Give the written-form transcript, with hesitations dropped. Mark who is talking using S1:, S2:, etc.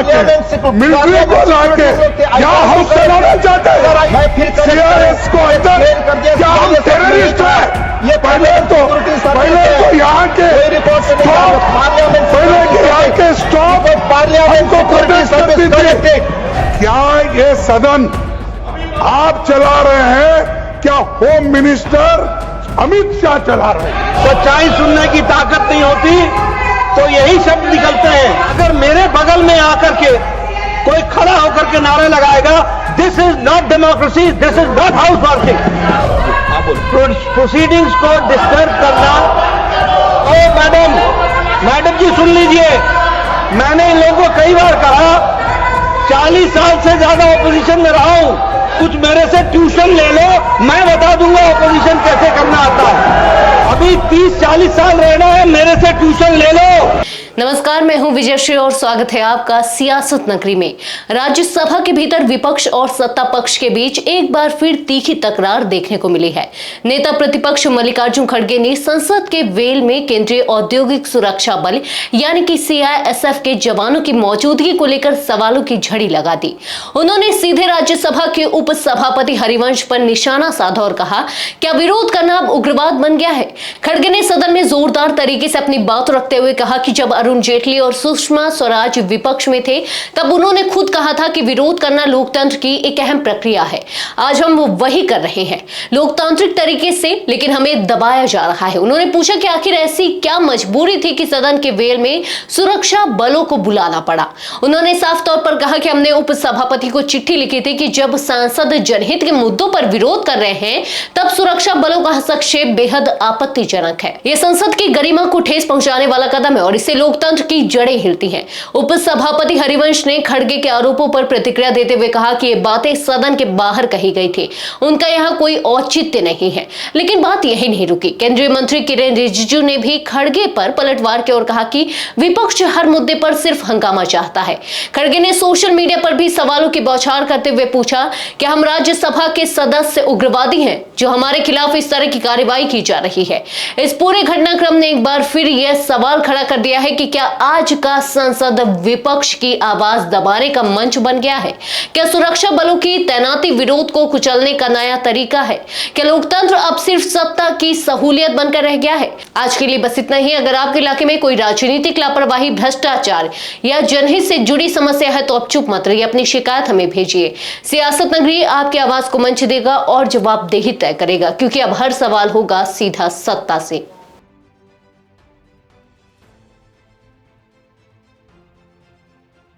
S1: के मिलिट्री को लाके यहाँ हम चलाना चाहते हैं CRS को अंदर, क्या हम टेररिस्ट हैं? ये पहले तो यहाँ के स्टॉप हमको प्रोटेस्ट करती थी। क्या ये सदन आप चला रहे हैं? क्या होम मिनिस्टर अमित शाह चला रहे हैं?
S2: सच्चाई सुनने की ताकत नहीं होती तो यही शब्द निकलते हैं। अगर मेरे बगल में आकर के कोई खड़ा होकर के नारे लगाएगा, this is not democracy, this is not house working, proceedings को डिस्टर्ब करना। ओ मैडम जी सुन लीजिए, मैंने इन लोगों को कई बार कहा 40 साल से ज्यादा ऑपोजिशन में रहा हूं, कुछ मेरे से ट्यूशन ले लो, मैं बता दूंगा ऑपोजिशन कैसे करना आता है। अभी 30-40 साल रहना है, मेरे से ट्यूशन ले लो।
S3: नमस्कार, मैं हूं विजयश्री और स्वागत है आपका सियासत नगरी में। राज्यसभा के भीतर विपक्ष और सत्ता पक्ष के बीच एक बार फिर तीखी तकरार देखने को मिली है। नेता प्रतिपक्ष मल्लिकार्जुन खड़गे ने संसद के वेल में केंद्रीय औद्योगिक सुरक्षा बल यानी कि CISF के जवानों की मौजूदगी को लेकर सवालों की झड़ी लगा दी। उन्होंने सीधे राज्यसभा के उप सभापति हरिवंश पर निशाना साधा और कहा, क्या विरोध करना अब उग्रवाद बन गया है? खड़गे ने सदन में जोरदार तरीके से अपनी बात रखते हुए कहा कि जब अरुण जेटली और सुषमा स्वराज विपक्ष में थे तब उन्होंने खुद कहा था कि विरोध करना लोकतंत्र की एक अहम प्रक्रिया है। आज हम वो वही कर रहे हैं लोकतांत्रिक तरीके से, लेकिन हमें दबाया जा रहा है। उन्होंने पूछा कि आखिर ऐसी क्या मजबूरी थी कि सदन के वेल में सुरक्षा बलों को बुलाना पड़ा। उन्होंने साफ तौर पर कहा कि हमने उप सभापति को चिट्ठी लिखी थी कि जब सांसद जनहित के मुद्दों पर विरोध कर रहे हैं तब सुरक्षा बलों का हस्तक्षेप बेहद आपत्तिजनक है। यह संसद की गरिमा को ठेस पहुंचाने वाला कदम है और इससे लोकतंत्र की जड़ें हिलती हैं। उप सभापति हरिवंश ने खड़गे के आरोपों पर प्रतिक्रिया देते हुए कहा कि ये बातें सदन के बाहर कही गई थी, उनका यहाँ कोई औचित्य नहीं है। लेकिन बात यही नहीं रुकी। केंद्रीय मंत्री किरेन रिजिजू ने भी खड़गे पर पलटवार किया और कहा कि विपक्ष हर मुद्दे पर सिर्फ हंगामा चाहता है। खड़गे ने सोशल मीडिया पर भी सवालों की बौछार करते हुए पूछा कि हम राज्यसभा के सदस्य उग्रवादी हैं जो हमारे खिलाफ इस तरह की कार्रवाई की जा रही है। इस पूरे घटनाक्रम ने एक बार फिर यह सवाल खड़ा कर दिया है कि क्या आज का संसद विपक्ष की आवाज दबाने का मंच बन गया है? क्या सुरक्षा बलों की तैनाती विरोध को कुचलने का नया तरीका है? क्या लोकतंत्र अब सिर्फ सत्ता की सहूलियत बनकर रह गया है? आज के लिए बस इतना ही। अगर आपके इलाके में कोई राजनीतिक लापरवाही, भ्रष्टाचार या जनहित से जुड़ी समस्या है तो आप चुप मत रहिए, अपनी शिकायत हमें भेजिए। सियासत नगरी आपकी आवाज को मंच देगा और जवाबदेही तय करेगा, क्योंकि अब हर सवाल होगा सीधा सत्ता से।